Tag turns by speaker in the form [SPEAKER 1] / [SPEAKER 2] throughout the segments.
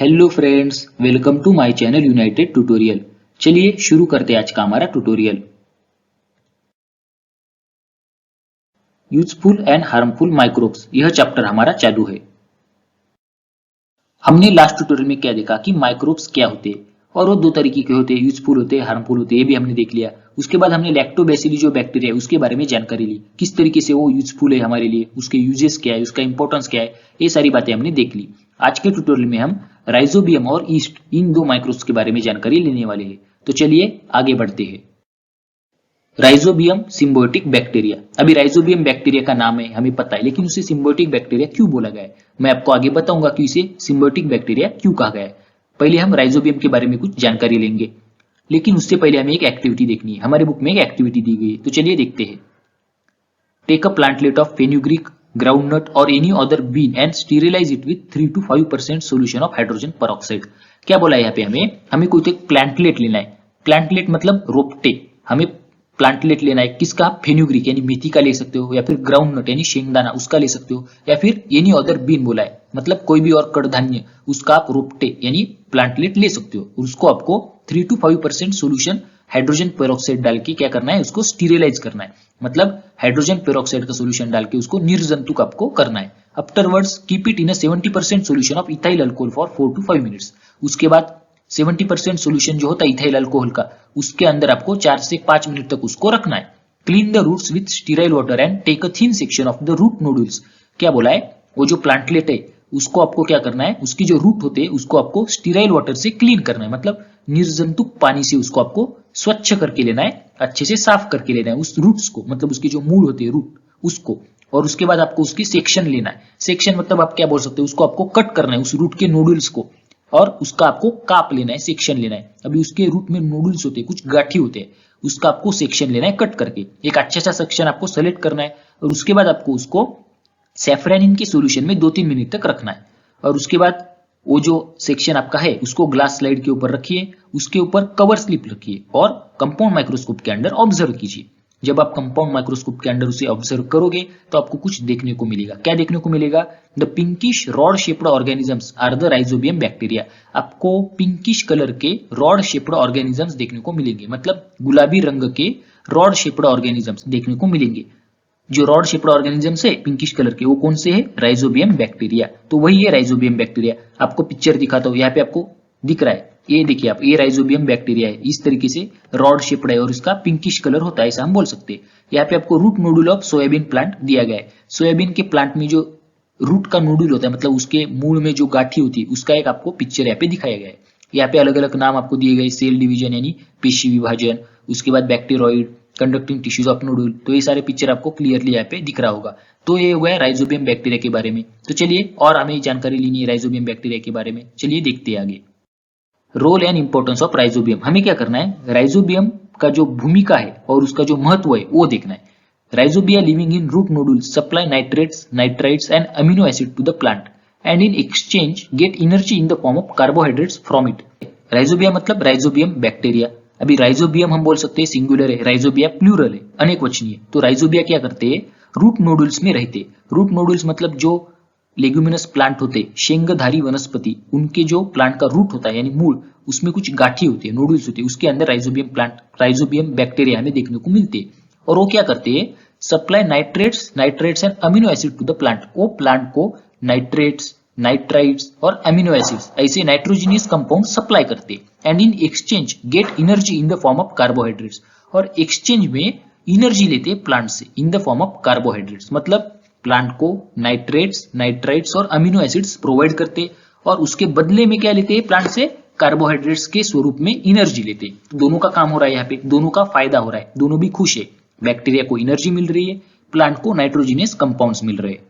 [SPEAKER 1] Hello friends, welcome to my channel united tutorial. चलिए शुरू करते हैं आज का हमारा tutorial. Useful and harmful microbes, यह चैप्टर हमारा चालू है। हमने लास्ट ट्यूटोरियल में क्या देखा कि माइक्रोब्स क्या होते हैं और वो दो तरीके के होते हैं, यूजफुल होते हैं, हार्मफुल होते हैं, ये भी हमने देख लिया। उसके बाद हमने लैक्टोबैसिली जो बैक्टीरिया है उसके बारे में जानकारी ली, किस तरीके से वो यूजफुल है हमारे लिए, उसके यूजेस क्या है, उसका इंपॉर्टेंस क्या है, ये सारी बातें हमने देख ली। आज के ट्यूटोरियल में हम राइजोबियम और ईस्ट, इन दो माइक्रोब्स के बारे में जानकारी लेने वाले हैं। तो चलिए आगे बढ़ते हैं। Rhizobium symbiotic bacteria. अभी राइजोबियम बैक्टीरिया का नाम है, हमें पता है, लेकिन उसे सिम्बायोटिक बैक्टीरिया क्यों बोला गया है, मैं आपको आगे बताऊंगा कि इसे सिम्बायोटिक बैक्टीरिया क्यों कहा गया है। पहले हम राइजोबियम के बारे में कुछ जानकारी लेंगे, लेकिन उससे पहले हमें एक एक्टिविटी देखनी है। हमारे बुक में एक एक्टिविटी दी गई है, तो चलिए देखते हैं। Take a plantlet of fenugreek, groundnut और any other bean and sterilise it with 3 to 5% solution of hydrogen peroxide. क्या बोला है यहाँ पे, हमें कोई एक प्लांटलेट लेना है। प्लांटलेट मतलब रोपटे। हमें प्लांटलेट लेना है किसका, फेन्यूग्रीक यानी मेथी का ले सकते हो, या फिर ग्राउंडनट यानी शेंगदाना उसका ले सकते हो, या फिर एनी अदर बीन बोला है मतलब कोई भी और कडधान्य, उसका आप रोपटे यानी प्लांटलेट ले सकते हो। उसको आपको 3 to 5% सोल्यूशन हाइड्रोजन पेरोक्साइड डाल के क्या करना है, उसको स्टीरिलाइज करना है। मतलब हाइड्रोजन पेरोक्साइड का सोल्यूशन डाल के उसको निर्जंतुक आपको करना है। Afterwards keep it in a 70% solution of ethyl alcohol for 4 to 5 minutes. उसके बाद 70% सोल्यूशन जो होता है इथाइल अल्कोहल का, उसके अंदर आपको 4 से 5 मिनट तक उसको रखना है। Clean the roots with sterile water and take a thin section of the root nodules. क्या बोला है, वो जो प्लांटलेट है उसको आपको क्या करना है, उसकी जो रूट होते हैं उसको आपको स्टीराइल वाटर से क्लीन करना है। मतलब निर्जंतुक पानी से उसको आपको स्वच्छ करके लेना है, अच्छे से साफ करके लेना है उस रूट्स को, मतलब उसके जो मूल होते हैं रूट उसको। और उसके बाद आपको उसकी सेक्शन लेना है। सेक्शन मतलब आप क्या बोल सकते हो, उसको आपको कट करना है उस रूट के नोडुल्स को, और उसका आपको काप लेना है, सेक्शन लेना है। अभी उसके रूट में नोडुल्स होते हैं, कुछ गाठी होते हैं, उसका आपको सेक्शन लेना है कट करके। एक अच्छा सा सेक्शन आपको सेलेक्ट करना है और उसके बाद आपको उसको सैफरानिन के सॉल्यूशन में 2-3 मिनट तक रखना है। और उसके बाद वो जो सेक्शन आपका है उसको ग्लास स्लाइड के ऊपर रखिए, उसके ऊपर कवर स्लिप रखिए और कंपाउंड माइक्रोस्कोप के अंदर ऑब्जर्व कीजिए। जब आप कंपाउंड माइक्रोस्कोप के अंदर उसे ऑब्जर्व करोगे तो आपको कुछ देखने को मिलेगा। क्या देखने को मिलेगा, the pinkish rod shaped organisms are the rhizobium bacteria. आपको पिंकिश कलर के रॉड शेप्ड ऑर्गेनिजम्स देखने को मिलेंगे, मतलब गुलाबी रंग के रॉड शेप्ड ऑर्गेनिजम्स देखने को मिलेंगे। जो रॉड शेप्ड ऑर्गेनिजम्स है पिंकिश कलर के, वो कौन से है, राइजोबियम बैक्टीरिया। तो वही है राइजोबियम बैक्टीरिया। आपको पिक्चर दिखाता हूँ, यहाँ पे आपको दिख रहा है, ये देखिए आप, ये राइजोबियम बैक्टीरिया है, इस तरीके से रॉड शेप्ड है और इसका पिंकिश कलर होता है, ऐसा हम बोल सकते हैं। यहाँ पे आपको root nodule of soybean plant दिया गया है। सोयाबीन के प्लांट में जो रूट का नोडुल होता है, मतलब उसके मूल में जो गाठी होती है, उसका एक आपको पिक्चर यहाँ पे दिखाया गया है। यहाँ पे अलग अलग नाम आपको दिए गए, सेल डिवीजन यानी पेशी विभाजन, उसके बाद बैक्टीरियोइड, कंडक्टिंग टिश्यूज ऑफ नोडुल। तो ये सारे पिक्चर आपको क्लियरली यहाँ पे दिख रहा होगा। तो ये हुआ है राइजोबियम बैक्टीरिया के बारे में। तो चलिए और हमें जानकारी लेनी है राइजोबियम बैक्टीरिया के बारे में, चलिए देखते हैं आगे। Role and importance of rhizobium. हमें क्या करना है, राइजोबियम का जो भूमिका है और उसका जो महत्व है वो देखना है। Rhizobia living in root nodules supply nitrates, nitrites and amino acid to the plant and in exchange get energy in the form of carbohydrates from it. Rhizobia मतलब राइजोबियम बैक्टीरिया। अभी राइजोबियम हम बोल सकते हैं सिंगुलर है, rhizobia plural है, अनेक वचनीय। तो राइजोबिया क्या करते हैं, रूट नोडुल्स में रहते। रूट नोडुल्स मतलब जो लेग्यूमिनस प्लांट होते, शेंगधारी वनस्पति, उनके जो प्लांट का रूट होता है यानी मूल, उसमें कुछ गाठी होती है, नोडुल्स होते हैं, उसके अंदर राइजोबियम बैक्टीरिया हमें देखने को मिलते हैं। और वो क्या करते हैं, supply nitrates and amino acid to the plant. वो प्लांट को नाइट्रेट्स, नाइट्राइट्स और अमीनो एसिड्स, ऐसे नाइट्रोजिनियस कंपाउंड सप्लाई करते हैं। And in exchange get energy in the form of carbohydrates. और एक्सचेंज में एनर्जी लेते हैं प्लांट से in the form of carbohydrates. मतलब प्लांट को नाइट्रेट्स, नाइट्राइट्स और अमीनो एसिड्स प्रोवाइड करते और उसके बदले में क्या लेते हैं, प्लांट से कार्बोहाइड्रेट्स के स्वरूप में एनर्जी लेते हैं। दोनों का काम हो रहा है यहाँ पे, दोनों का फायदा हो रहा है, दोनों भी खुश है। बैक्टीरिया को एनर्जी मिल रही है, प्लांट को नाइट्रोजिनियस कंपाउंड्स मिल रहे हैं।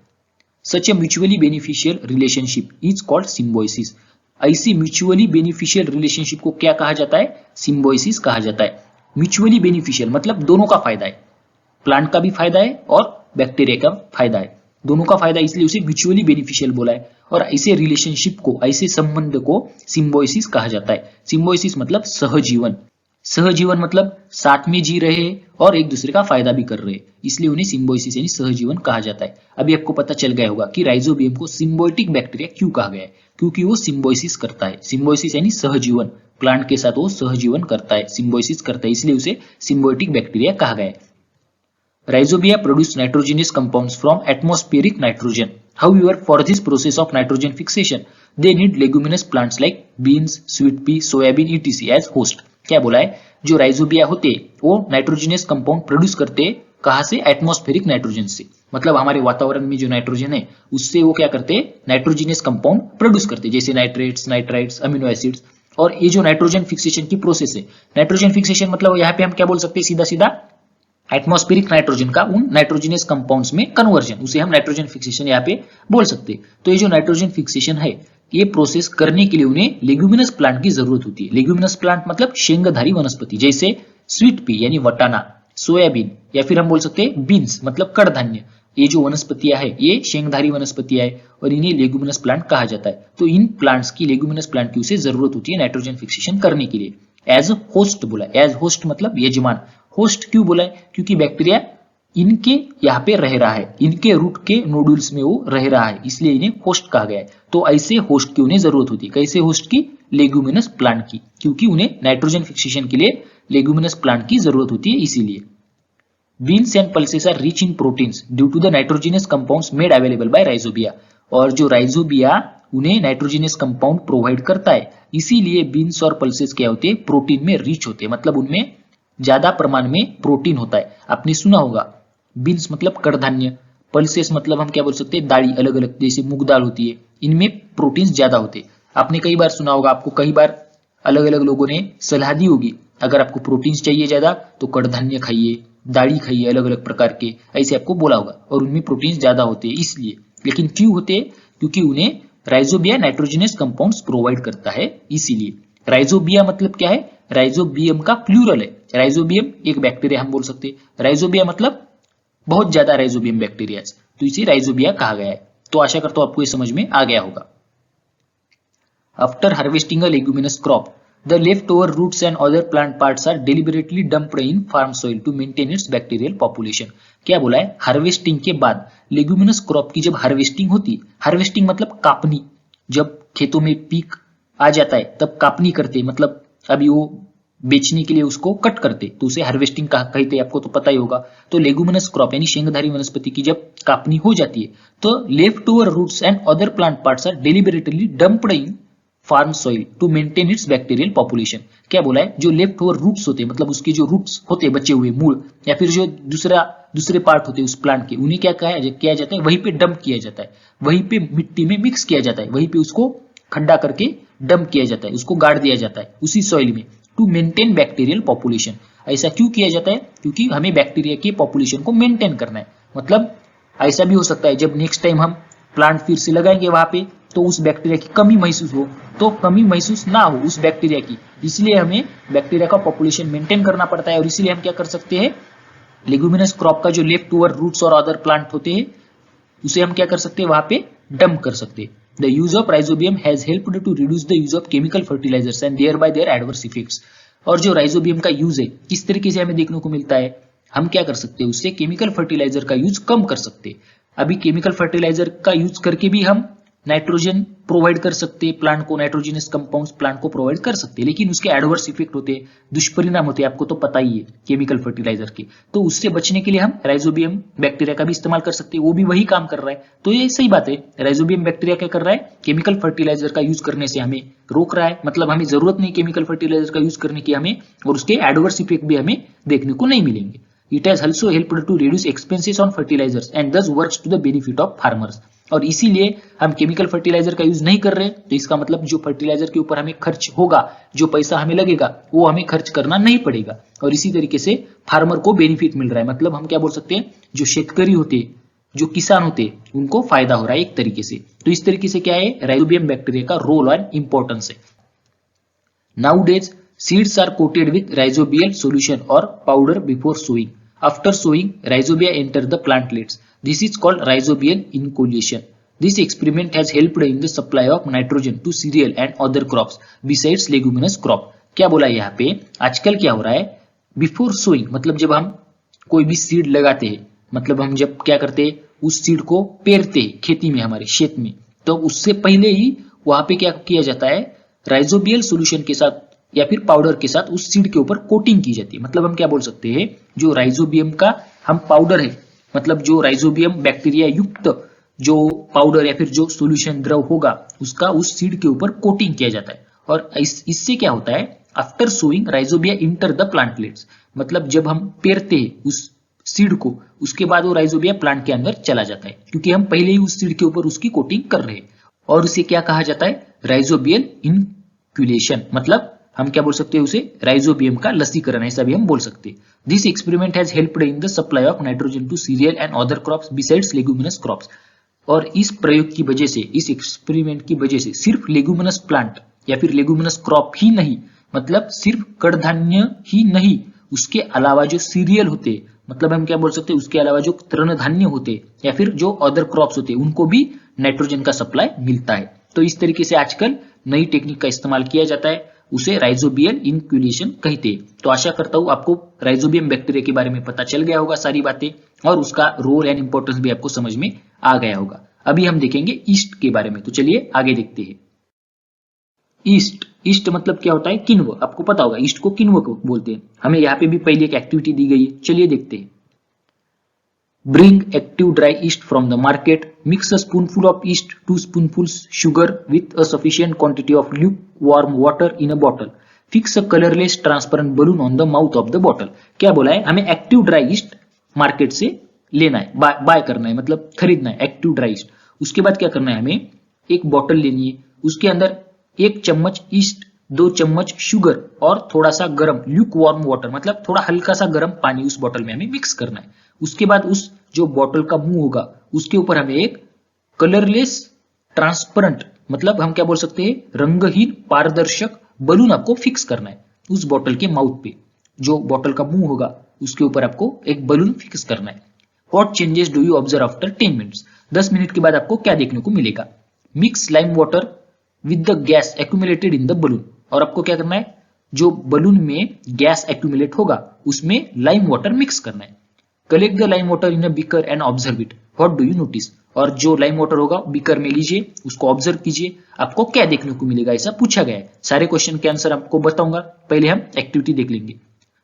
[SPEAKER 1] Such a mutually beneficial relationship is called symbiosis. ऐसी म्यूचुअली बेनिफिशियल रिलेशनशिप को क्या कहा जाता है, सिम्बायोसिस कहा जाता है। म्यूचुअली बेनिफिशियल मतलब दोनों का फायदा है, प्लांट का भी फायदा है और बैक्टीरिया का फायदा है, दोनों का फायदा, इसलिए उसे म्यूचुअली बेनिफिशियल बोला है। और ऐसे रिलेशनशिप को, ऐसे संबंध को सिम्बायोसिस कहा जाता है। सिम्बायोसिस मतलब सहजीवन। सहजीवन मतलब साथ में जी रहे हैं और एक दूसरे का फायदा भी कर रहे हैं, इसलिए उन्हें सिम्बायोसिस यानी सहजीवन कहा जाता है। अभी आपको पता चल गया होगा कि राइजोबियम को सिम्बायोटिक बैक्टीरिया क्यों कहा गया है, क्योंकि वो सिम्बायोसिस करता है। सिम्बायोसिस यानी सहजीवन, प्लांट के साथ वो सहजीवन करता है, सिम्बायोसिस करता है, इसलिए उसे सिम्बायोटिक बैक्टीरिया कहा गया है। Rhizobia produce nitrogenous compounds from atmospheric nitrogen. However, for this process of nitrogen fixation, they need leguminous plants like beans, sweet pea, soybean, etc. as host. क्या बोला है, जो राइजोबिया होते वो नाइट्रोजनियस कंपाउंड प्रोड्यूस करते कहां से, एटमॉस्फेरिक नाइट्रोजन से, मतलब हमारे वातावरण में जो नाइट्रोजन है उससे वो क्या करते हैं, नाइट्रोजनियस कंपाउंड प्रोड्यूस करते, जैसे नाइट्रेट्स, नाइट्राइट्स, अमीनो एसिड्स। और ये जो नाइट्रोजन फिक्सेशन की प्रोसेस है, नाइट्रोजन फिक्सेशन मतलब यहाँ पे हम क्या बोल सकते हैं, सीधा सीधा एटमॉस्फेरिक नाइट्रोजन का उन नाइट्रोजनियस कंपाउंड्स में कन्वर्जन, उसे हम नाइट्रोजन फिक्सेशन यहाँ पे बोल सकते हैं। तो ये जो नाइट्रोजन फिक्सेशन है, ये प्रोसेस करने के लिए उन्हें लेग्यूमिनस प्लांट की जरूरत होती है। लेग्यूमिनस प्लांट मतलब शेंगधारी वनस्पति, जैसे स्वीट पी यानी वटाना, सोयाबीन, या फिर हम बोल सकते हैं बीन्स मतलब कड़धान्य। ये जो वनस्पतियां है ये शेंगधारी वनस्पतियां है और इन्हें लेग्यूमिनस प्लांट कहा जाता है। तो इन प्लांट्स की, लेग्यूमिनस प्लांट की उसे जरूरत होती है नाइट्रोजन फिक्सेशन करने के लिए। एज होस्ट बोला, एज होस्ट मतलब यजमान। होस्ट क्यों बोला है, क्योंकि बैक्टीरिया इनके यहाँ पे रह रहा है, इनके रूट के नोडुल्स में वो रह रहा है, इसलिए इन्हें होस्ट कहा गया है। तो ऐसे होस्ट की उन्हें जरूरत होती है, कैसे होस्ट की, लेग्यूमिनस प्लांट की, क्योंकि उन्हें नाइट्रोजन फिक्सेशन के लिए लेग्यूमिनस प्लांट की जरूरत होती है, इसीलिए। Beans and pulses are rich in proteins due to the nitrogenous compounds made available by rhizobia. और जो राइजोबिया उन्हें नाइट्रोजिनस कंपाउंड प्रोवाइड करता है, इसीलिए बीन्स और पल्सेस क्या होते हैं, प्रोटीन में रिच होते हैं, मतलब उनमें ज्यादा प्रमाण में प्रोटीन होता है। आपने सुना होगा बीन्स मतलब कड़धान्य, पल्सेस मतलब हम क्या बोल सकते हैं, दाली, अलग अलग, जैसे मूंग दाल होती है, इनमें प्रोटीन ज्यादा होते हैं। आपने कई बार सुना होगा, आपको कई बार अलग अलग लोगों ने सलाह दी होगी, अगर आपको प्रोटीन चाहिए ज्यादा तो कड़धान्य खाइए, दाली खाइए अलग अलग प्रकार के, ऐसे आपको बोला होगा, और उनमें प्रोटीन ज्यादा होते हैं इसलिए। लेकिन क्यों होते हैं, क्योंकि उन्हें राइजोबिया नाइट्रोजनस कंपाउंड्स प्रोवाइड करता है, इसीलिए। राइजोबिया मतलब क्या है, राइजोबियम का प्लूरल है। राइजोबियम एक बैक्टीरिया हम बोल सकते हैं, राइजोबिया मतलब बहुत ज्यादा राइजोबियम बैक्टीरिया, तो इसे राइजोबिया कहा गया है। तो आशा करता हूं आपको ये समझ में आ गया होगा। After harvesting a leguminous crop, the leftover roots and other plant parts are deliberately dumped in farm soil to maintain its bacterial population। क्या बोला है, हार्वेस्टिंग के बाद, लेग्यूमिनस क्रॉप की जब हार्वेस्टिंग होती, हार्वेस्टिंग मतलब कापनी, जब खेतों में पीक आ जाता है तब कापनी करते, मतलब अभी वो बेचने के लिए उसको कट करते, तो उसे हार्वेस्टिंग कहते हैं, आपको तो पता ही होगा। तो लेग्यूमिनस क्रॉप यानी शेंगधारी वनस्पति की जब कापनी हो जाती है, तो left over roots and other plant parts are deliberately dumped in farm soil to maintain its bacterial population. क्या बोला है, जो लेफ्ट ओवर रूट्स होते हैं, मतलब उसके जो रूट्स होते हैं बचे हुए मूल, या फिर जो दूसरे पार्ट होते हैं उस प्लांट के, उन्हें क्या किया जाता है, वहीं पे डंप किया जाता है, वहीं पे मिट्टी में मिक्स किया जाता है, वहीं पे उसको खड्डा करके डंप किया जाता है, उसको गाड़ दिया जाता है उसी सॉइल में, टू मेंटेन बैक्टीरियल पॉपुलेशन। ऐसा क्यों किया जाता है, क्योंकि हमें बैक्टीरिया की पॉपुलेशन को मेंटेन करना है। मतलब ऐसा भी हो सकता है जब नेक्स्ट टाइम हम प्लांट फिर से लगाएंगे वहां पे, तो उस बैक्टीरिया की कमी महसूस हो, तो कमी महसूस ना हो उस बैक्टीरिया की, इसलिए हमें बैक्टीरिया का पॉपुलेशन मेंटेन करना पड़ता है। और इसीलिए हम क्या कर सकते हैं, लेग्यूमिनस क्रॉप का जो लेफ्ट ओवर रूट्स और अदर प्लांट होते हैं उसे हम क्या कर सकते हैं, वहां पे डंप कर सकते हैं। The use of rhizobium has helped to reduce the use of chemical fertilizers and thereby their adverse effects. और जो राइजोबियम का यूज है किस तरीके से हमें देखने को मिलता है, हम क्या कर सकते हैं, उससे केमिकल फर्टिलाइजर का यूज कम कर सकते हैं। अभी केमिकल फर्टिलाइजर का यूज करके भी हम नाइट्रोजन प्रोवाइड कर सकते हैं प्लांट को, नाइट्रोजनस कंपाउंड्स प्लांट को प्रोवाइड कर सकते हैं, लेकिन उसके एडवर्स इफेक्ट होते हैं, दुष्परिणाम होते हैं, आपको तो पता ही है केमिकल फर्टिलाइजर के। तो उससे बचने के लिए हम राइजोबियम बैक्टीरिया का भी इस्तेमाल कर सकते हैं, वो भी वही काम कर रहा है। तो ये सही बात है, राइजोबियम बैक्टीरिया क्या कर रहा है, केमिकल फर्टिलाइजर का यूज करने से हमें रोक रहा है, मतलब हमें जरूरत नहीं केमिकल फर्टिलाइजर का यूज करने की हमें, और उसके एडवर्स इफेक्ट भी हमें देखने को नहीं मिलेंगे। It has also helped to reduce expenses on fertilizers and thus works to the benefit of farmers। और इसीलिए हम केमिकल फर्टिलाइजर का यूज नहीं कर रहे, तो इसका मतलब जो फर्टिलाइजर के ऊपर हमें खर्च होगा, जो पैसा हमें लगेगा, वो हमें खर्च करना नहीं पड़ेगा, और इसी तरीके से फार्मर को बेनिफिट मिल रहा है। मतलब हम क्या बोल सकते हैं, जो शेतकरी होते, जो किसान होते, उनको फायदा हो रहा है एक तरीके से। तो इस तरीके से क्या है, राइजोबियम बैक्टीरिया का रोल एंड इंपॉर्टेंस है। Nowadays, seeds are coated with rhizobial solution or powder before sowing. After sowing, rhizobia enter the plantlets. This is called rhizobial inoculation. This experiment has helped in the supply of nitrogen to cereal and other crops besides leguminous crop. क्या बोला है यहाँ पे, आजकल क्या हो रहा है, बिफोर सोइंग मतलब जब हम कोई भी सीड लगाते हैं, मतलब हम जब क्या करते हैं, उस सीड को पेरते हैं खेती में, हमारे खेत में, तो उससे पहले ही वहां पे क्या किया जाता है, राइजोबियल सोल्यूशन के साथ या फिर पाउडर के साथ उस सीड के ऊपर कोटिंग की जाती है। मतलब हम क्या बोल सकते हैं, जो राइजोबियम का हम पाउडर है, मतलब जो राइजोबियम बैक्टीरिया युक्त जो पाउडर या फिर जो सोल्यूशन द्रव होगा, उसका उस सीड के ऊपर कोटिंग किया जाता है। और इससे क्या होता है, after sowing rhizobia enter the plantlets, मतलब जब हम पेरते हैं उस सीड को, उसके बाद वो राइजोबिया प्लांट के अंदर चला जाता है, क्योंकि हम पहले ही उस सीड के ऊपर उसकी कोटिंग कर रहे हैं। और उसे क्या कहा जाता है, राइजोबियल इनक्यूलेशन, मतलब हम क्या बोल सकते हैं उसे, राइजोबियम का लसीकरण, ऐसा भी हम बोल सकते हैं। This experiment has helped in the supply of nitrogen to cereal and other crops besides leguminous crops. और इस प्रयोग की वजह से, इस एक्सपेरिमेंट की वजह से सिर्फ लेगुमिनस प्लांट या फिर लेगुमिनस क्रॉप ही नहीं, मतलब सिर्फ कडधान्य ही नहीं, उसके अलावा जो सीरियल होते, मतलब हम क्या बोल सकते हैं, उसके अलावा जो तृणधान्य होते या फिर जो अदर क्रॉप्स होते, उनको भी नाइट्रोजन का सप्लाई मिलता है। तो इस तरीके से आजकल नई टेक्निक का इस्तेमाल किया जाता है, उसे राइजोबियल इनक्यूलेशन कहते हैं। तो आशा करता हूं आपको राइजोबियम बैक्टीरिया के बारे में पता चल गया होगा सारी बातें, और उसका रोल एंड इंपॉर्टेंस भी आपको समझ में आ गया होगा। अभी हम देखेंगे ईस्ट के बारे में, तो चलिए आगे देखते हैं। ईस्ट, ईस्ट मतलब क्या होता है, किण्व, आपको पता होगा ईस्ट को किण्व को बोलते हैं। हमें यहाँ पे भी पहले एक एक्टिविटी दी गई है, चलिए देखते हैं। Bring active dry yeast from the market. Mix a spoonful of yeast, 2 spoonfuls sugar with a sufficient quantity of lukewarm water in a bottle. Fix a colorless transparent balloon on the mouth of the bottle. क्या बोला है, हमें active dry east market से लेना है, bye करना है, मतलब खरीदना है एक्टिव ड्राई ईस्ट। उसके बाद क्या करना है, हमें एक बॉटल लेनी है, उसके अंदर 1 चम्मच ईस्ट, 2 चम्मच शुगर और थोड़ा सा गर्म ल्यूक वार्म वाटर, मतलब थोड़ा हल्का सा गर्म पानी उस बॉटल में हमें मिक्स करना है। उसके बाद उस जो बॉटल का मुंह होगा, उसके ऊपर हमें एक कलरलेस ट्रांसपेरेंट, मतलब हम क्या बोल सकते हैं, रंगहीन पारदर्शक बलून आपको फिक्स करना है उस बॉटल के माउथ पे। जो बॉटल का मुंह होगा उसके ऊपर आपको एक बलून फिक्स करना है। What changes do you observe after 10 minutes, 10 minute के बाद आपको क्या देखने को मिलेगा। Mix lime water with the gas accumulated in the balloon, और आपको क्या करना है, जो बलून में गैस एक्यूमुलेट होगा उसमें लाइम वाटर मिक्स करना है। Collect the lime water in a beaker and observe it, what do you notice, और जो लाइम वाटर होगा बीकर में लीजिए, उसको ऑब्जर्व कीजिए, आपको क्या देखने को मिलेगा, ऐसा पूछा गया है। सारे क्वेश्चन के आंसर आपको बताऊंगा, पहले हम एक्टिविटी देख लेंगे।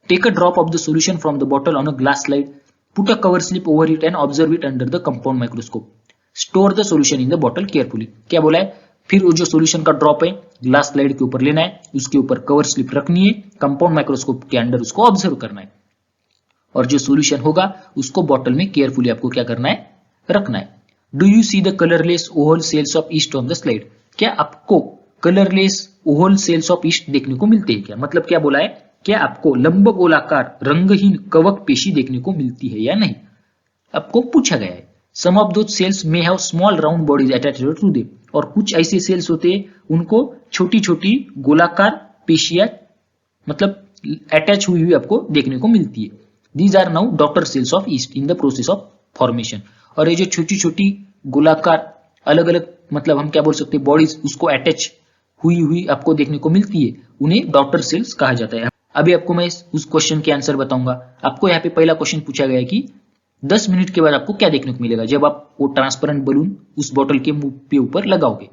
[SPEAKER 1] Take a drop of the solution from the bottle on a glass slide, put a cover slip over it and observe it under the compound microscope, store the solution in the bottle carefully. क्या बोला है, फिर वो जो solution का drop है glass slide के ऊपर लेना है, उसके ऊपर कवर स्लिप रखनी है, कंपाउंड माइक्रोस्कोप के अंदर उसको ऑब्जर्व करना है, और जो सोल्यूशन होगा उसको बॉटल में केयरफुली आपको क्या करना है, रखना है। Do you see the colourless oval cells of yeast on the slide, क्या आपको colourless oval cells of yeast देखने को मिलते हैं क्या, मतलब क्या बोला है, क्या आपको लंब गोलाकार रंगहीन कवक पेशी देखने को मिलती है या नहीं, आपको पूछा गया है। Some of those cells may have small round bodies attached to them, और कुछ ऐसे सेल्स होते हैं उनको छोटी छोटी गोलाकार पेशियां मतलब अटैच हुई आपको देखने को मिलती है। These are now daughter cells of yeast in the process of formation, और ये जो छोटी छोटी गोलाकार अलग अलग, मतलब हम क्या बोल सकते हैं, बॉडीज उसको अटैच हुई आपको देखने को मिलती है, उन्हें डॉटर सेल्स कहा जाता है। अभी आपको मैं उस क्वेश्चन के आंसर बताऊंगा। आपको यहाँ पे पहला क्वेश्चन पूछा गया है कि 10 मिनट के बाद आपको क्या देखने को मिलेगा, जब आप वो ट्रांसपेरेंट बलून उस बॉटल के मुंह पे ऊपर लगाओगे,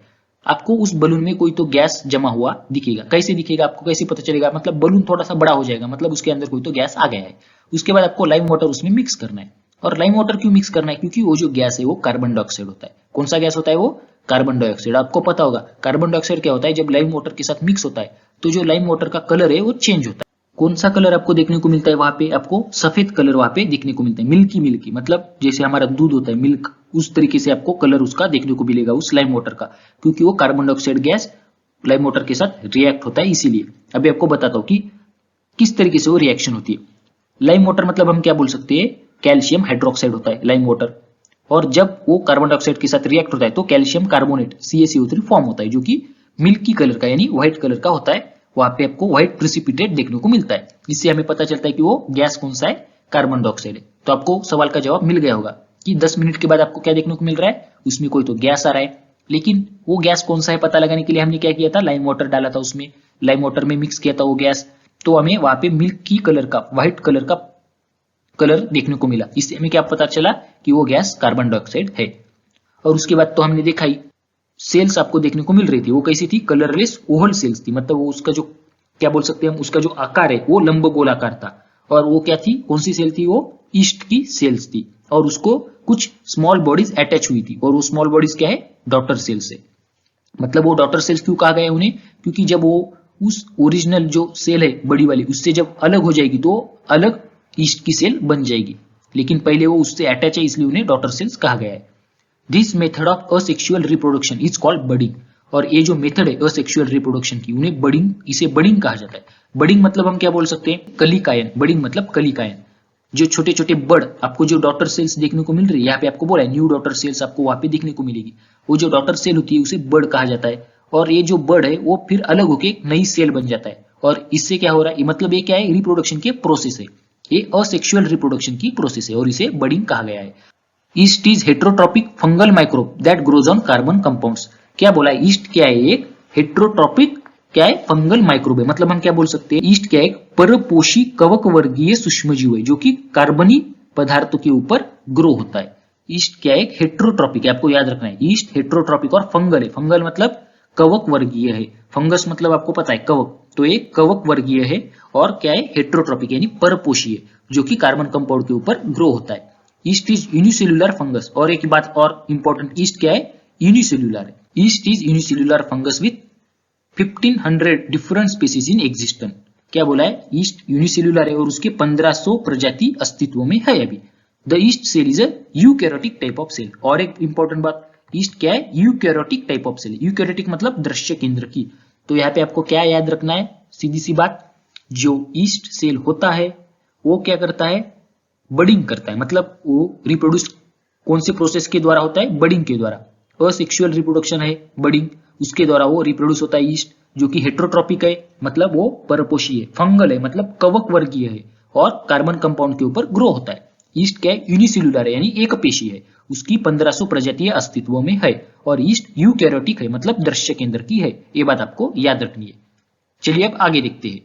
[SPEAKER 1] आपको उस बलून में कोई तो गैस जमा हुआ दिखेगा। कैसे दिखेगा, आपको कैसे पता चलेगा, मतलब बलून थोड़ा सा बड़ा हो जाएगा, मतलब उसके अंदर कोई तो गैस आ गया है। उसके बाद आपको लाइम वाटर उसमें मिक्स करना है, और लाइम वाटर क्यों मिक्स करना है, क्योंकि वो जो गैस है वो कार्बन डाइऑक्साइड होता है। कौन सा गैस होता है, वो कार्बन डाइऑक्साइड। आपको पता होगा कार्बन डाइऑक्साइड क्या होता है, जब लाइम वाटर के साथ मिक्स होता है तो जो लाइम वाटर का कलर है वो चेंज होता है। कौन सा कलर आपको देखने को मिलता है, वहां पे आपको सफेद कलर वहां पे देखने को मिलता है, मिल्की मिल्की, मतलब जैसे हमारा दूध होता है मिल्क, उस तरीके से आपको कलर उसका देखने को मिलेगा उस लाइम वाटर का, क्योंकि वो carbon dioxide gas lime water के साथ रिएक्ट होता है इसीलिए। अभी आपको बताता हूँ कि किस तरीके से वो रिएक्शन होती है। लाइम वाटर मतलब हम क्या बोल सकते हैं, कैल्शियम हाइड्रोक्साइड होता है लाइम वाटर, और जब वो कार्बन डाइऑक्साइड के साथ रिएक्ट होता है तो कैल्शियम कार्बोनेट CaCO3 फॉर्म होता है, जो कि मिल्की कलर का यानी व्हाइट कलर का होता है। वहां पे आपको व्हाइट प्रेसिपिटेट देखने को मिलता है, इससे हमें पता चलता है कि वो गैस कौन सा है, कार्बन डाइऑक्साइड है। तो आपको सवाल का जवाब मिल गया होगा कि 10 मिनट के बाद आपको क्या देखने को मिल रहा है, उसमें कोई तो गैस आ रहा है, लेकिन वो गैस कौन सा है पता लगाने के लिए हमने क्या किया था, लाइम वाटर डाला था उसमें। लाइम वाटर में मिक्स किया था वो गैस, तो हमें वहां पे मिल्क की कलर का, व्हाइट कलर का कलर देखने को मिला। इससे हमें क्या पता चला कि वो गैस कार्बन डाइऑक्साइड है। और उसके बाद तो हमने देखा ही सेल्स आपको देखने को मिल रही थी, वो कैसी थी, कलरलेस ओवल सेल्स थी, मतलब वो उसका जो क्या बोल सकते हैं हम, उसका जो आकार है वो लंब गोलाकार था। और वो क्या थी, कौन सी सेल थी, वो ईस्ट की सेल्स थी, और उसको कुछ स्मॉल बॉडीज अटैच हुई थी, और वो स्मॉल बॉडीज क्या है, डॉटर सेल्स है। मतलब वो डॉटर सेल्स क्यों कहा गया उन्हें, क्योंकि जब वो उस ओरिजिनल जो सेल है बड़ी वाली उससे जब अलग हो जाएगी तो अलग ईस्ट की सेल बन जाएगी, लेकिन पहले वो उससे अटैच है इसलिए उन्हें डॉटर सेल्स कहा गया है। This method of asexual reproduction is called budding. और ये जो मेथड है असेक्सुअल रिप्रोडक्शन की, उन्हें बडिंग, इसे बडिंग कहा जाता है। बडिंग मतलब हम क्या बोल सकते हैं, कलिकायन। बडिंग मतलब कलिकायन। जो छोटे छोटे बड़ आपको जो डॉटर सेल्स देखने को मिल रही है, यहाँ पे आपको बोला है न्यू डॉटर सेल्स आपको वहां पे देखने को मिलेगी, वो जो डॉटर सेल होती है उसे बड़ कहा जाता है। और ये जो बड़ है वो फिर अलग होकर एक नई सेल बन जाता है, और इससे क्या हो रहा है, मतलब ये क्या है, रिप्रोडक्शन के प्रोसेस है, ये असेक्सुअल रिप्रोडक्शन की प्रोसेस है, और इसे बडिंग कहा गया है। East is heterotrophic fungal microbe that grows on carbon compounds. क्या बोला है, ईस्ट क्या है, एक हेट्रोट्रॉपिक क्या है, फंगल माइक्रोब है। मतलब हम क्या बोल सकते हैं, ईस्ट क्या है, एक परपोषी कवक वर्गीय सूक्ष्मजीव है जो कि कार्बनी पदार्थों के ऊपर ग्रो होता है। ईस्ट क्या है, एक हेट्रोट्रॉपिक है, आपको याद रखना है, ईस्ट हेट्रोट्रॉपिक और फंगल है। फंगल मतलब कवक वर्गीय है, फंगस मतलब आपको पता है कवक, तो एक कवक वर्गीय है, और क्या है, हेट्रोट्रॉपिक यानी परपोषी है जो कि कार्बन कंपाउंड के ऊपर ग्रो होता है। East is unicellular fungus. और एक बात और इंपॉर्टेंट, ईस्ट क्या है, यूनिसेल्युलर है। East is unicellular fungus with 1500 different species in existence. क्या बोला है, ईस्ट यूनिसेल्युलर है और उसके 1500 प्रजाति अस्तित्व में है अभी। The yeast cell is a eukaryotic type of cell. और एक इंपॉर्टेंट बात, ईस्ट क्या है, eukaryotic type of cell. Eukaryotic मतलब दृश्य केंद्र की। तो यहाँ पे आपको क्या याद रखना है, सीधी सी बात, जो ईस्ट सेल होता है वो क्या करता है, बडिंग करता है। मतलब वो रिप्रोड्यूस कौन से प्रोसेस के द्वारा होता है, बडिंग के द्वारा। असेक्सुअल रिप्रोडक्शन है बडिंग, उसके द्वारा वो रिप्रोड्यूस होता है ईस्ट, जो कि हेट्रोट्रॉपिक है मतलब वो परपोषी है, फंगल है मतलब कवक वर्गीय है, और कार्बन कंपाउंड के ऊपर ग्रो होता है। ईस्ट क्या है, यूनिसेल्युलर है यानी एक पेशी है, उसकी 1500 प्रजातियां अस्तित्व में है, और ईस्ट यूकैरियोटिक है मतलब दृश्य केंद्र की है। ये बात आपको याद रखनी है। चलिए अब आगे देखते हैं।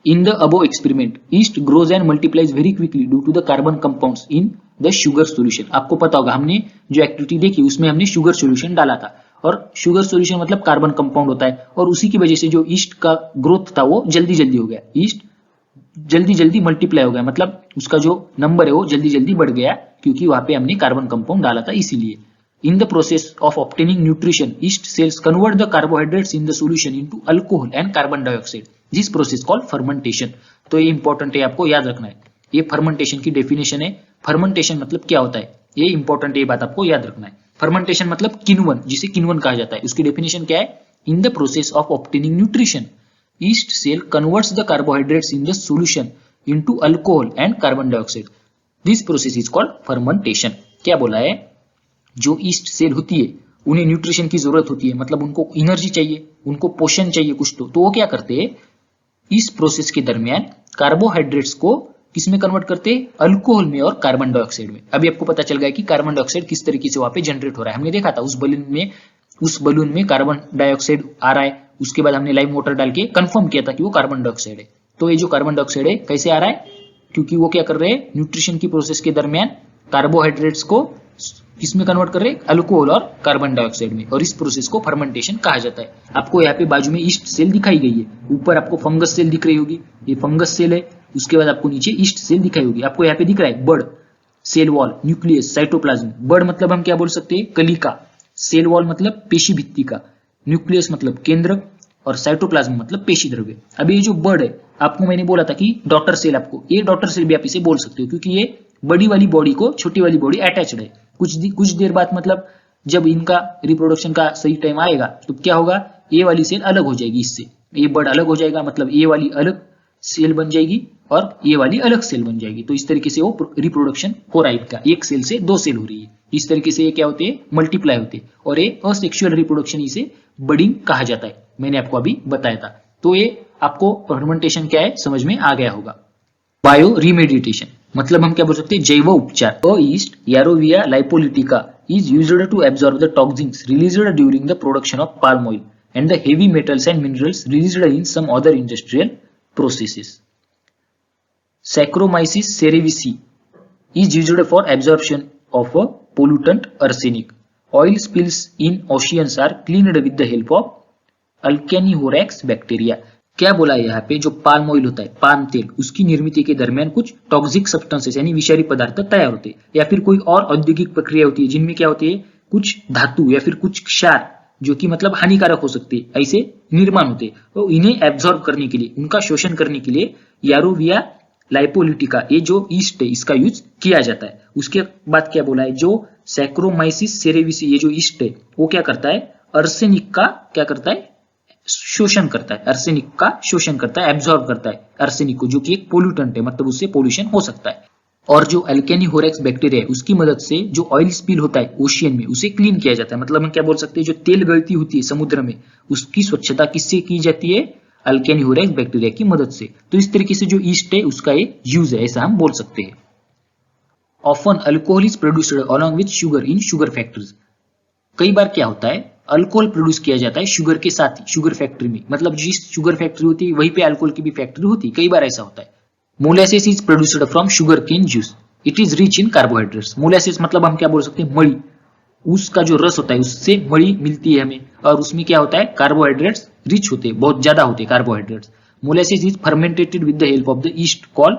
[SPEAKER 1] In the above experiment, yeast grows and multiplies very quickly due to the carbon compounds in the sugar solution. आपको पता होगा हमने जो एक्टिविटी देखी उसमें हमने शुगर सॉल्यूशन डाला था, और शुगर सॉल्यूशन मतलब कार्बन कंपाउंड होता है, और उसी की वजह से जो ईस्ट का ग्रोथ था वो जल्दी जल्दी हो गया, ईस्ट जल्दी जल्दी मल्टीप्लाई हो गया, मतलब उसका जो नंबर है वो जल्दी जल्दी बढ़ गया, क्योंकि वहां पे हमने कार्बन कंपाउंड डाला था इसीलिए। In the process of obtaining nutrition, yeast cells convert the carbohydrates in the solution into alcohol and carbon dioxide. This process called fermentation. तो ये इंपॉर्टेंट है, आपको याद रखना है। ये फर्मेंटेशन की डेफिनेशन है। फर्मेंटेशन मतलब क्या होता है, ये इंपॉर्टेंट है, ये बात आपको याद रखना है। फर्मेंटेशन मतलब किण्वन, जिसे किण्वन कहा जाता है, उसकी डेफिनेशन क्या है, in the process of obtaining nutrition yeast cell converts the carbohydrates in the solution into alcohol and carbon dioxide. This process is called fermentation. क्या बोला है, जो ईस्ट सेल होती है उन्हें न्यूट्रिशन की जरूरत होती है, मतलब उनको एनर्जी चाहिए, उनको पोषण चाहिए कुछ, तो वो क्या करते हैं, इस प्रोसेस के दरमियान कार्बोहाइड्रेट्स को किसमें कन्वर्ट करते हैं, अल्कोहल में और कार्बन डाइऑक्साइड में। अभी आपको पता चल गया कि कार्बन डाइऑक्साइड किस तरीके से वहां पे जनरेट हो रहा है, हमने देखा था उस बलून में कार्बन डाइऑक्साइड आ रहा है, उसके बाद हमने लाइम वाटर डाल के कंफर्म किया था कि वो कार्बन डाइऑक्साइड है। तो ये जो कार्बन डाइऑक्साइड है कैसे आ रहा है, क्योंकि वो क्या कर रहे हैं, न्यूट्रिशन की प्रोसेस के दरमियान कार्बोहाइड्रेट्स को किसमें कन्वर्ट कर रहे हैं, अल्कोहल और कार्बन डाइऑक्साइड में, और इस प्रोसेस को फर्मेंटेशन कहा जाता है। आपको यहाँ पे बाजू में ईस्ट सेल दिखाई गई है, ऊपर आपको फंगस सेल दिख रही होगी, ये फंगस सेल है, उसके बाद आपको नीचे ईस्ट सेल दिखाई होगी। आपको यहाँ पे दिख रहा है बड़, सेल वॉल, न्यूक्लियस, साइटोप्लाज्म। बड़ मतलब हम क्या बोल सकते हैं, कलिका, सेल वॉल मतलब पेशी भित्ति का, न्यूक्लियस मतलब केंद्रक, और साइटोप्लाज्म मतलब पेशी द्रव्य। अब ये जो बड़ है, आपको मैंने बोला था कि डॉटर सेल, आपको ये डॉटर सेल भी आप इसे बोल सकते हो, क्योंकि ये बड़ी वाली बॉडी को छोटी वाली बॉडी अटैच्ड है। कुछ देर बाद मतलब जब इनका रिप्रोडक्शन का सही टाइम आएगा तो क्या होगा, ये वाली सेल अलग हो जाएगी, इससे ये बड़ अलग हो जाएगा, मतलब ये वाली अलग सेल बन जाएगी और ये वाली अलग सेल बन जाएगी। तो इस तरीके से वो रिप्रोडक्शन हो रहा है इनका, एक सेल से दो सेल हो रही है, इस तरीके से ये क्या होते हैं, मल्टीप्लाई होते हैं, और ये असेक्सुअल रिप्रोडक्शन, इसे बडिंग कहा जाता है, मैंने आपको अभी बताया था। तो ये आपको फर्मेंटेशन क्या है समझ में आ गया होगा। बायो रिमेडिएशन मतलब हम क्या बोल सकते हैं, जैव उपचार। Yeast Yarrowia lipolytica is used to absorb the toxins released during the production of palm oil. and the heavy metals and minerals released in some other industrial processes. Saccharomyces cerevisiae is used for absorption of a pollutant arsenic. Oil spills in oceans are cleaned with the help of Alcanivorax bacteria. क्या बोला है यहाँ पे, जो palm oil होता है, palm तेल, उसकी निर्मित के दरमियान कुछ टॉक्सिक सब्सटेंसेस यानी विषारी पदार्थ तैयार होते हैं, या फिर कोई और औद्योगिक प्रक्रिया होती है जिनमें क्या होती है, कुछ धातु या फिर कुछ क्षार जो कि मतलब हानिकारक हो सकते हैं, ऐसे निर्माण होते हैं। तो इन्हें एब्जॉर्ब करने के लिए, उनका शोषण करने के लिए यारोविया लाइपोलिटिका, ये जो ईस्ट है, इसका यूज किया जाता है। उसके बाद क्या बोला है, जो सैक्रोमाइसिस सेरेविसी, ये जो ईस्ट है वो क्या करता है, अर्सेनिक का क्या करता है, शोषण करता है, अर्सेनिक का शोषण करता है, एब्जॉर्ब करता है अर्सेनिक को, जो कि एक पोल्यूटेंट है, मतलब उससे पोल्यूशन हो सकता है। और जो अल्केनिहोरेक्स बैक्टीरिया है उसकी मदद से जो ऑयल स्पिल होता है ओशियन में, उसे क्लीन किया जाता है। मतलब हम क्या बोल सकते हैं, जो तेल गलती होती है समुद्र में, उसकी स्वच्छता किससे की जाती है, अल्केनिहोरेक्स बैक्टीरिया की मदद से। तो इस तरीके से जो ईस्ट है उसका एक यूज है, ऐसा हम बोल सकते हैं। Often alcohol is produced along with sugar in sugar factories. कई बार क्या होता है, अल्कोहल प्रोड्यूस किया जाता है शुगर के साथ ही, शुगर फैक्ट्री में, मतलब जिस शुगर फैक्ट्री होती है वहीं पे अल्कोहल की भी फैक्ट्री होती है, कई बार ऐसा होता है। Molasses is produced from sugar cane juice, it is rich in carbohydrates. Molasses मतलब हम क्या बोल सकते हैं, मड़ी, उसका जो रस होता है उससे मड़ी मिलती है हमें, और उसमें क्या होता है, कार्बोहाइड्रेट्स रिच होते हैं, बहुत ज्यादा होते हैं carbohydrates. Molasses is fermented with the help of the yeast called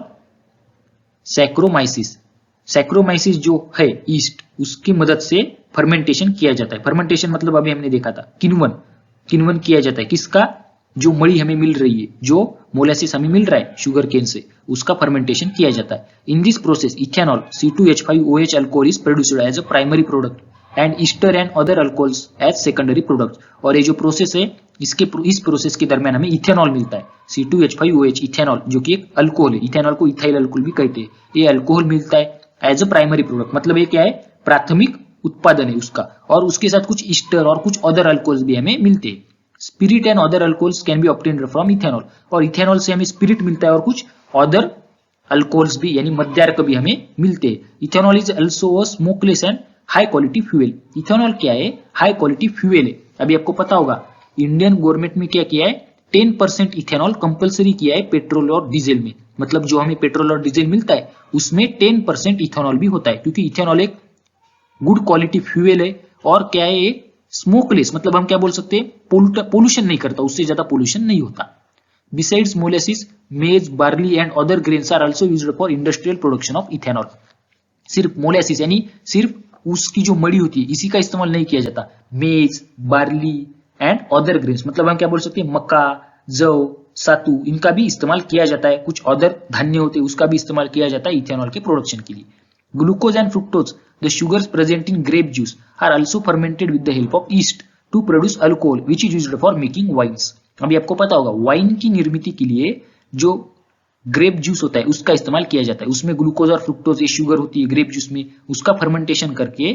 [SPEAKER 1] Saccharomyces. Saccharomyces जो है ईस्ट, उसकी मदद से फर्मेंटेशन किया जाता है। फर्मेंटेशन मतलब अभी हमने देखा था, किण्वन, किण्वन किया जाता है किसका, जो मड़ी हमें मिल रही है, जो मोलासिस हमें मिल रहा है शुगर केन से, उसका फर्मेंटेशन किया जाता है। In this process ethanol C2H5OH alcohol is produced as a primary product and ester and other alcohols as secondary product. और ये जो प्रोसेस है, इस प्रोसेस के दरमियान हमें इथेनॉल मिलता है, C2H5OH इथेनॉल, जो कि एक अल्कोहल है, इथेनॉल को इथाइल अल्कोहल भी कहते हैं। ये अल्कोहल मिलता है एज अ प्राइमरी प्रोडक्ट, मतलब ये क्या है, प्राथमिक उत्पादन है उसका, और उसके साथ कुछ ईस्टर और कुछ अदर अल्कोहल्स भी हमें मिलते हैं। Spirit and other alcohols can be obtained from ethanol, और इथेनॉल से हमें स्पिरिट मिलता है और कुछ अदर अल्कोहल्स भी यानी मद्यार्क भी हमें मिलते हैं। Ethanol is also a smokeless and high quality fuel. Ethanol क्या है, हाई क्वालिटी फ्यूएल है। अभी आपको पता होगा इंडियन गवर्नमेंट में क्या किया है, 10% इथेनॉल कंपलसरी किया है पेट्रोल और डीजल में, मतलब जो हमें पेट्रोल और डीजल मिलता है उसमें 10% इथेनॉल भी होता है, क्योंकि इथेनॉल एक गुड क्वालिटी फ्यूएल है और क्या है, ये स्मोकलेस, मतलब हम क्या बोल सकते हैं, पोल्यूशन नहीं करता, उससे ज्यादा पोल्यूशन नहीं होता। Besides molasses, maize, barley and other grains are also used for industrial production of ethanol. सिर्फ मोलासिस यानी सिर्फ उसकी जो मड़ी होती है इसी का इस्तेमाल नहीं किया जाता, मेज, बार्ली एंड अदर ग्रेन्स, मतलब हम क्या बोल सकते हैं, मक्का, जौ, सातू, इनका भी इस्तेमाल किया जाता है। कुछ अदर धान्य होते हैं उसका भी इस्तेमाल किया जाता है इथेनॉल के प्रोडक्शन के लिए। Glucose and fructose, the sugars present in grape juice are also fermented with the help of yeast to produce alcohol which is used for making wines। अभी आपको पता होगा वाइन की निर्मित के लिए जो ग्रेप जूस होता है उसका इस्तेमाल किया जाता है, उसमें ग्लूकोज और फ्रुक्टोज, ये शुगर होती है ग्रेप जूस में, उसका फर्मेंटेशन करके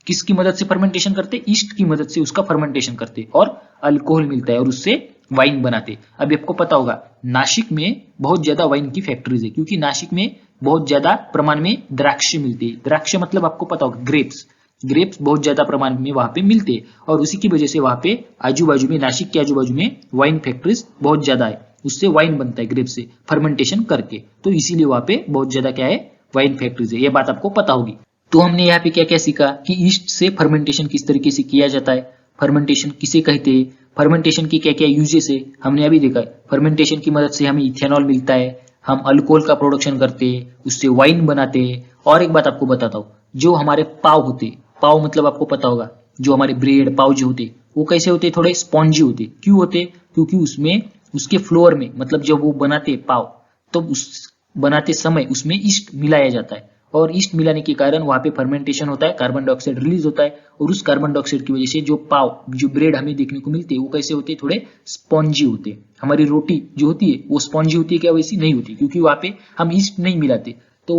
[SPEAKER 1] किसकी मदद से फर्मेंटेशन करते, ईस्ट की मदद से उसका फर्मेंटेशन करते और अल्कोहल मिलता है और उससे वाइन बनाते। अभी आपको पता होगा नासिक में बहुत ज्यादा वाइन की फैक्ट्रीज है, क्योंकि नासिक में बहुत ज्यादा प्रमाण में द्राक्ष मिलती है। द्राक्ष मतलब आपको पता होगा ग्रेप्स, ग्रेप्स बहुत ज्यादा प्रमाण में वहां पे मिलते हैं, और उसी की वजह से वहां पे आजू बाजू में, नासिक के आजू बाजू में वाइन फैक्ट्रीज बहुत ज्यादा है, उससे वाइन बनता है ग्रेप से फर्मेंटेशन करके, तो इसीलिए वहां पे बहुत ज्यादा क्या है, वाइन फैक्ट्रीज है। ये बात आपको पता होगी। तो हमने यहाँ पे क्या क्या सीखा कि ईस्ट से फर्मेंटेशन किस तरीके से किया जाता है, फर्मेंटेशन किसे कहते हैं, फर्मेंटेशन की क्या क्या यूजेस है हमने अभी देखा है। फर्मेंटेशन की मदद से हमें इथेनॉल मिलता है, हम अल्कोहल का प्रोडक्शन करते हैं, उससे वाइन बनाते हैं। और एक बात आपको बताता हूँ, जो हमारे पाव होते, पाव मतलब आपको पता होगा, जो हमारे ब्रेड पाव जो होते वो कैसे होते, थोड़े स्पॉन्जी होते। क्यों होते, क्योंकि उसमें उसके फ्लोर में, मतलब जब वो बनाते पाव, तो उस बनाते समय उसमें ईस्ट मिलाया जाता है, और ईस्ट मिलाने के कारण वहां पे फर्मेंटेशन होता है, कार्बन डाइऑक्साइड रिलीज होता है, और उस कार्बन डाइऑक्साइड की वजह से जो पाव, जो ब्रेड हमें देखने को मिलते हैं वो कैसे होते हैं, थोड़े स्पॉन्जी होते हैं। हमारी रोटी जो होती है वो स्पॉन्जी होती है क्या, वैसी नहीं होती, क्योंकि वहां पे हम ईस्ट नहीं मिलाते, तो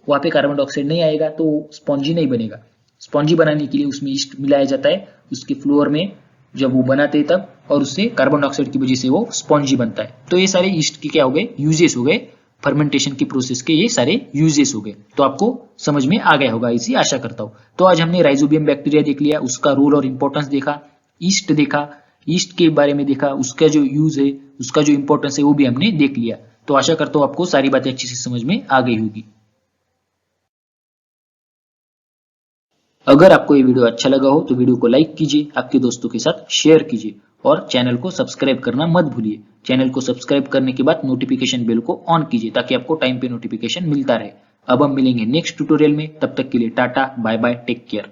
[SPEAKER 1] वहां पे कार्बन डाइऑक्साइड नहीं आएगा, तो स्पॉन्जी नहीं बनेगा। स्पॉन्जी बनाने के लिए उसमें ईस्ट मिलाया जाता है उसके फ्लोर में जब वो बनाते हैं तब, और उससे कार्बन डाइऑक्साइड की वजह से वो स्पॉन्जी बनता है। तो ये सारे ईस्ट के क्या हो गए, यूजेस हो गए, फर्मेंटेशन की प्रोसेस के ये सारे यूजेस हो गए। तो आपको समझ में आ गया होगा, इसी आशा करता हूं। तो आज हमने राइजोबियम बैक्टीरिया देख लिया, उसका रोल और इंपॉर्टेंस देखा, ईस्ट देखा, ईस्ट के बारे में देखा, उसका जो यूज है, उसका जो इंपॉर्टेंस है वो भी हमने देख लिया। तो आशा करता हूँ आपको सारी बातें अच्छी से समझ में आ गई होगी। अगर आपको ये वीडियो अच्छा लगा हो तो वीडियो को लाइक कीजिए, आपके दोस्तों के साथ शेयर कीजिए और चैनल को सब्सक्राइब करना मत भूलिए। चैनल को सब्सक्राइब करने के बाद नोटिफिकेशन बेल को ऑन कीजिए ताकि आपको टाइम पे नोटिफिकेशन मिलता रहे। अब हम मिलेंगे नेक्स्ट ट्यूटोरियल में, तब तक के लिए ta-ta bye bye, take care.